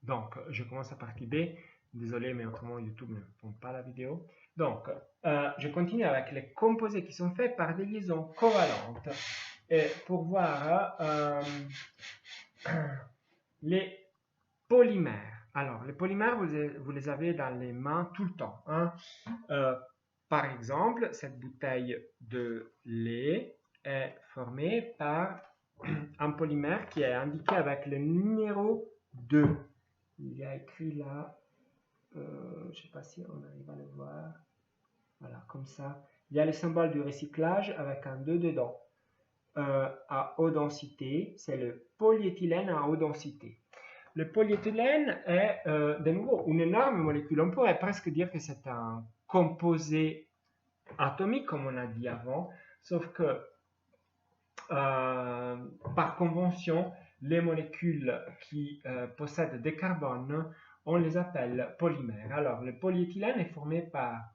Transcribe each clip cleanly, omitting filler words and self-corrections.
Donc, je commence à partie B. Désolé, mais autrement, YouTube ne prend pas la vidéo. Donc, je continue avec les composés qui sont faits par des liaisons covalentes. Et pour voir les polymères. Alors, les polymères, vous les avez dans les mains tout le temps, hein. Par exemple, cette bouteille de lait est formée par un polymère qui est indiqué avec le numéro 2. Il y a écrit là, je ne sais pas si on arrive à le voir, voilà, comme ça. Il y a les symboles du recyclage avec un 2 dedans. À haute densité, c'est le polyéthylène à haute densité. Le polyéthylène est de nouveau une énorme molécule. On pourrait presque dire que c'est un composé atomique, comme on a dit avant, sauf que par convention, les molécules qui possèdent des carbones, on les appelle polymères. Alors, le polyéthylène est formé par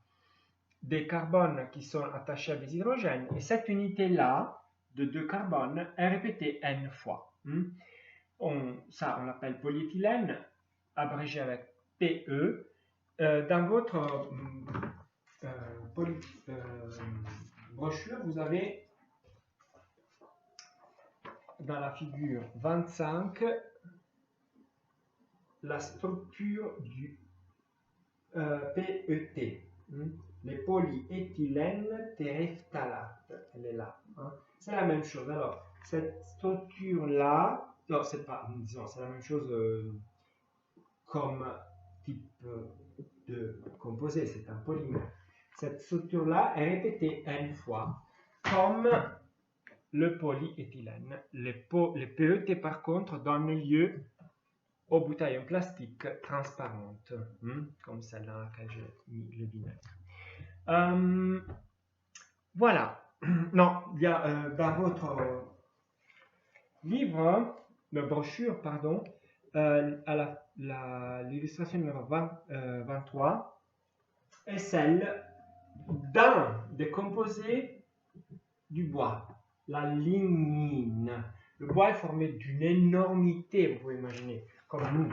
des carbones qui sont attachés à des hydrogènes, et cette unité-là, de deux carbones, est répétée n fois. Ça, on l'appelle polyéthylène, abrégé avec PE. Dans votre brochure, vous avez dans la figure 25 la structure du PET, les polyéthylène terephthalate. Elle est là. C'est la même chose. Alors, cette structure-là, non, c'est pas, disons, c'est la même chose comme type de composé, c'est un polymère. Cette structure-là est répétée n fois, comme le polyéthylène. Les PET, par contre, donnent lieu aux bouteilles en plastique transparentes, comme celle dans laquelle j'ai mis le vinaigre. Voilà. Non, il y a dans votre livre, la brochure, pardon, à l'illustration numéro 23, est celle d'un des composés du bois, la lignine. Le bois est formé d'une énormité, vous pouvez imaginer, comme nous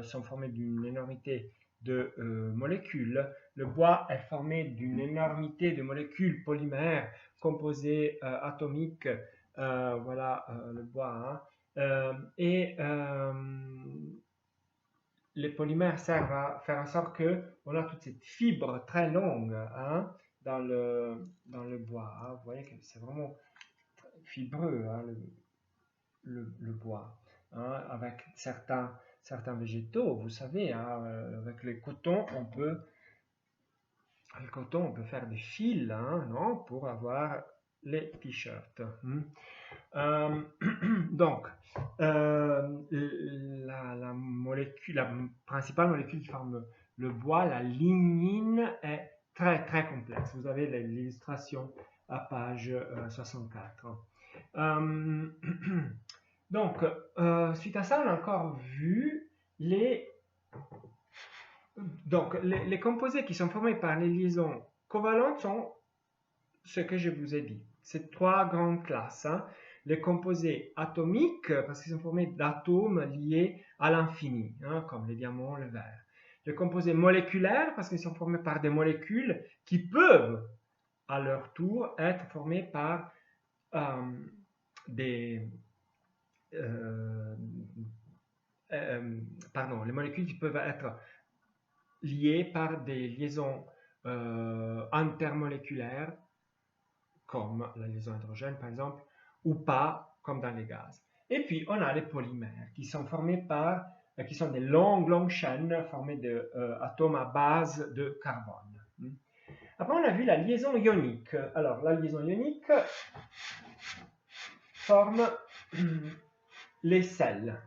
sommes formés d'une énormité de molécules. Le bois est formé d'une énormité de molécules polymères, composés atomiques. Voilà le bois. Et les polymères servent à faire en sorte qu'on a toute cette fibre très longue dans le bois. Vous voyez que c'est vraiment fibreux, le bois, avec certains végétaux, vous savez, avec le coton, on peut faire des fils, non, pour avoir les t-shirts. Donc, la principale molécule qui forme le bois, la lignine, est très très complexe. Vous avez l'illustration à page 64. Donc, suite à ça, on a encore vu les composés qui sont formés par les liaisons covalentes sont ce que je vous ai dit. C'est trois grandes classes. Les composés atomiques, parce qu'ils sont formés d'atomes liés à l'infini, comme les diamants, le verre. Les composés moléculaires, parce qu'ils sont formés par des molécules qui peuvent, à leur tour, être formées par les molécules qui peuvent être liées par des liaisons intermoléculaires, comme la liaison hydrogène par exemple, ou pas, comme dans les gaz. Et puis on a les polymères qui sont formés qui sont des longues chaînes formées d'atomes à base de carbone. Après on a vu la liaison ionique. Alors la liaison ionique forme les sels.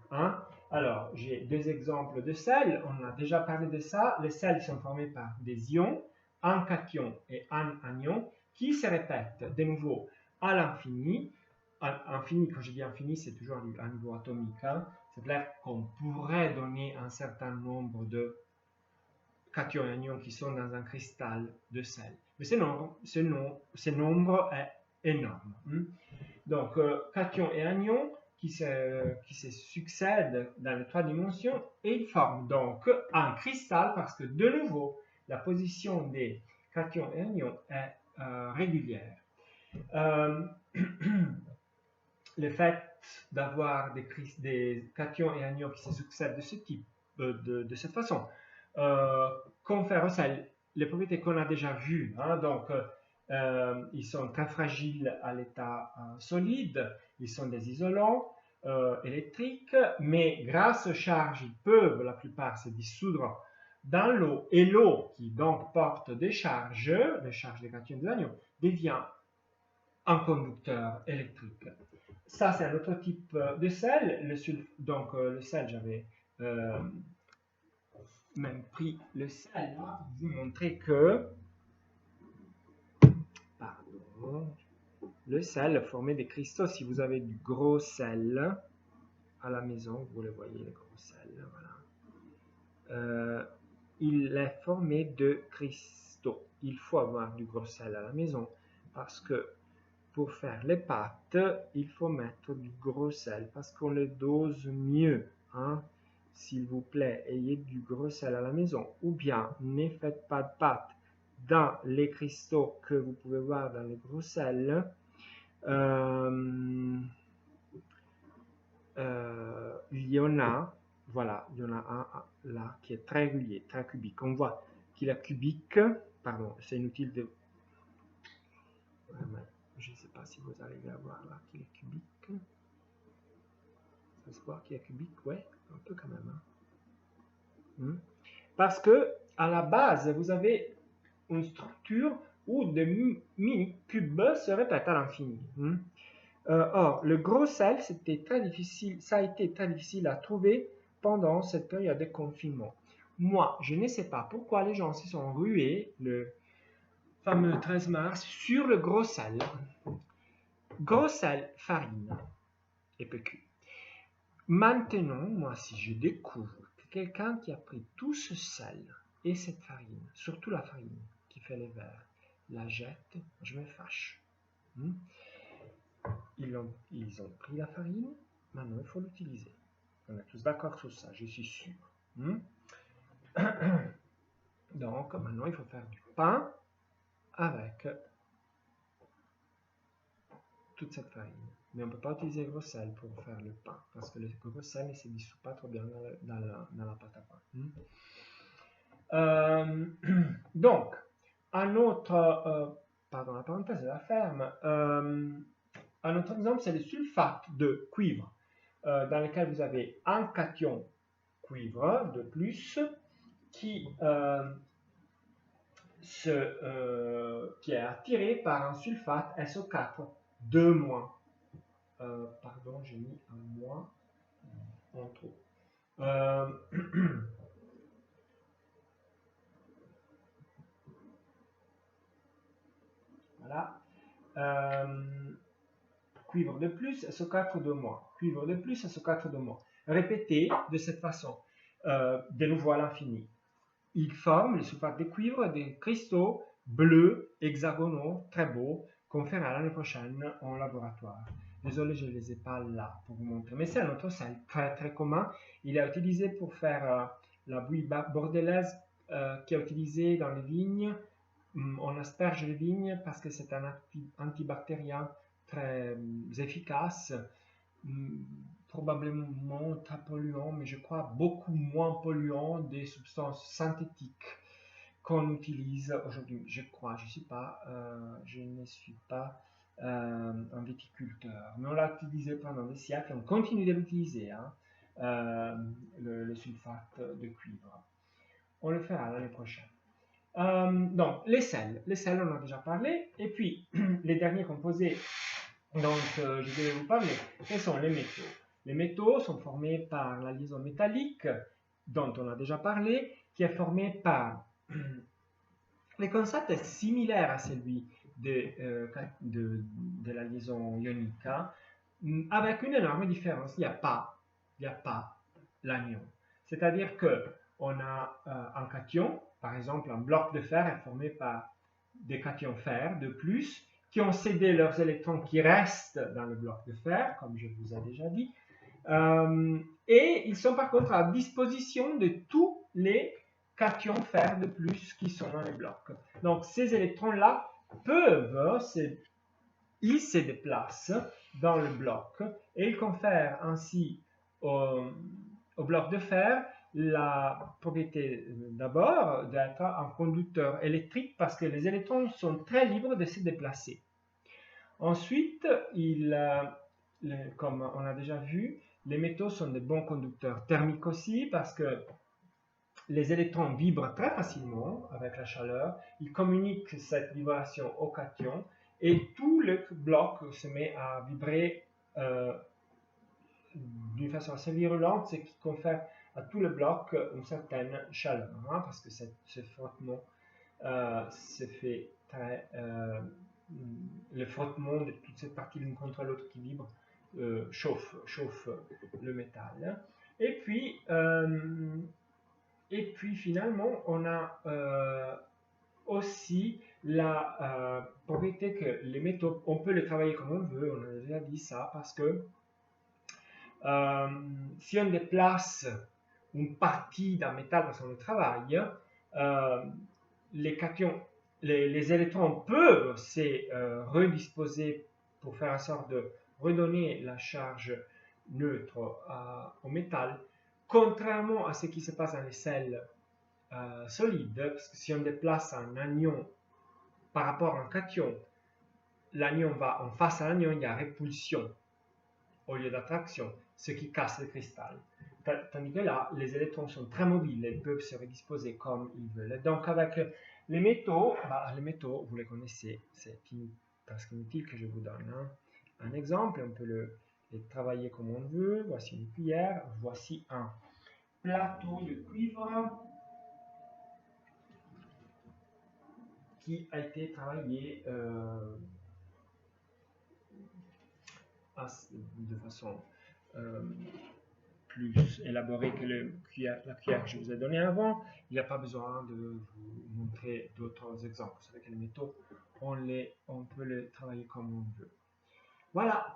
Alors j'ai deux exemples de sels, on a déjà parlé de ça. Les sels sont formés par des ions, un cation et un anion, qui se répètent de nouveau à l'infini. Infini, quand je dis infini, c'est toujours un niveau atomique. C'est clair qu'on pourrait donner un certain nombre de cations et anions qui sont dans un cristal de sel. Mais ce nombre est énorme. Donc, cations et anions qui se succèdent dans les 3 dimensions et ils forment donc un cristal parce que de nouveau la position des cations et anions est régulière. Le fait d'avoir des cations et anions qui se succèdent de ce type, de cette façon, confère au sel les propriétés qu'on a déjà vues. Hein, donc, ils sont très fragiles à l'état solide, ils sont des isolants électriques, mais grâce aux charges, ils peuvent la plupart se dissoudre dans l'eau, et l'eau qui donc porte des charges, les charges des cations et des anions, devient un conducteur électrique. Ça, c'est un autre type de sel. Donc, le sel, j'avais même pris le sel là, pour vous montrer que le sel formait des cristaux. Si vous avez du gros sel à la maison, vous le voyez, le gros sel, voilà. Il est formé de cristaux. Il faut avoir du gros sel à la maison parce que pour faire les pâtes, il faut mettre du gros sel parce qu'on le dose mieux. Hein. S'il vous plaît, ayez du gros sel à la maison. Ou bien, ne faites pas de pâtes dans les cristaux que vous pouvez voir dans le gros sel. Il y en a, voilà, il y en a un là qui est très régulier, très cubique. On voit qu'il est cubique, pardon, c'est inutile de... Je ne sais pas si vous arrivez à voir là qu'il est cubique. Ça se voit qu'il est cubique, ouais, un peu quand même. Hein. Parce que à la base, vous avez une structure où des mini-cubes se répètent à l'infini. Or, le gros sel, c'était très difficile, ça a été très difficile à trouver pendant cette période de confinement. Moi, je ne sais pas pourquoi les gens se sont rués le fameux 13 mars sur le gros sel. Gros sel, farine et PQ. Maintenant, moi, si je découvre que quelqu'un qui a pris tout ce sel et cette farine, surtout la farine qui fait les verres, la jette, je me fâche. Ils ont pris la farine, maintenant il faut l'utiliser. On est tous d'accord sur ça, je suis sûr. Donc, maintenant il faut faire du pain avec toute cette farine. Mais on ne peut pas utiliser le gros sel pour faire le pain, parce que le gros sel ne se dissout pas trop bien dans la pâte à pain. Donc, un autre, pardon, la parenthèse de la ferme, un autre exemple, c'est le sulfate de cuivre, dans lequel vous avez un cation cuivre de plus qui est attiré par un sulfate SO4 de moins. Pardon, j'ai mis un moins en trop. Voilà. Cuivre de plus, SO4 de moins. Cuivre de plus, SO4 de moins. Répétez de cette façon, de nouveau à l'infini. Il forme, le sulfate de cuivre, des cristaux bleus, hexagonaux, très beaux, qu'on fera l'année prochaine en laboratoire. Désolé, je ne les ai pas là pour vous montrer, mais c'est un autre sel très très commun. Il est utilisé pour faire la bouillie bordelaise qui est utilisée dans les vignes. On asperge les vignes parce que c'est un antibactérien très efficace, probablement très polluant, mais je crois beaucoup moins polluant des substances synthétiques qu'on utilise aujourd'hui. Je crois, je ne suis pas un viticulteur, mais on l'a utilisé pendant des siècles, on continue de l'utiliser, le sulfate de cuivre. On le fera l'année prochaine. Donc, les sels, on en a déjà parlé, et puis les derniers composés dont je vais vous parler, ce sont les métaux. Les métaux sont formés par la liaison métallique, dont on a déjà parlé, qui est formée par... Le concept est similaire à celui de la liaison ionique, avec une énorme différence, il n'y a pas l'anion. C'est-à-dire qu'on a un cation, par exemple un bloc de fer est formé par des cations fer de plus, qui ont cédé leurs électrons qui restent dans le bloc de fer, comme je vous ai déjà dit. Et ils sont par contre à disposition de tous les cations fer de plus qui sont dans le bloc. Donc ces électrons-là peuvent, ils se déplacent dans le bloc et ils confèrent ainsi au bloc de fer la propriété d'abord d'être un conducteur électrique parce que les électrons sont très libres de se déplacer. Ensuite, comme on a déjà vu, les métaux sont de bons conducteurs thermiques aussi parce que les électrons vibrent très facilement avec la chaleur, ils communiquent cette vibration au cation et tout le bloc se met à vibrer d'une façon assez virulente, ce qui confère à tout le bloc une certaine chaleur, hein, parce que ce frottement se fait très... le frottement de toute cette partie l'une contre l'autre qui vibre chauffe le métal. Et puis finalement, on a aussi la propriété que les métaux, on peut les travailler comme on veut, on a déjà dit ça, parce que si on déplace une partie d'un métal parce qu'on le travaille, les cations, les électrons peuvent se redisposer pour faire en sorte de redonner la charge neutre au métal, contrairement à ce qui se passe dans les sels solides, parce que si on déplace un anion par rapport à un cation, l'anion va en face à l'anion, il y a répulsion au lieu d'attraction, ce qui casse le cristal. Tandis que là, les électrons sont très mobiles, ils peuvent se redisposer comme ils veulent. Donc avec les métaux, vous les connaissez, c'est presque inutile que je vous donne un exemple, on peut les travailler comme on veut. Voici une cuillère, voici un plateau de cuivre qui a été travaillé de façon plus élaborée que la cuillère que je vous ai donnée avant. Il n'y a pas besoin de vous montrer d'autres exemples. Vous savez que les métaux, on peut les travailler comme on veut. Voilà.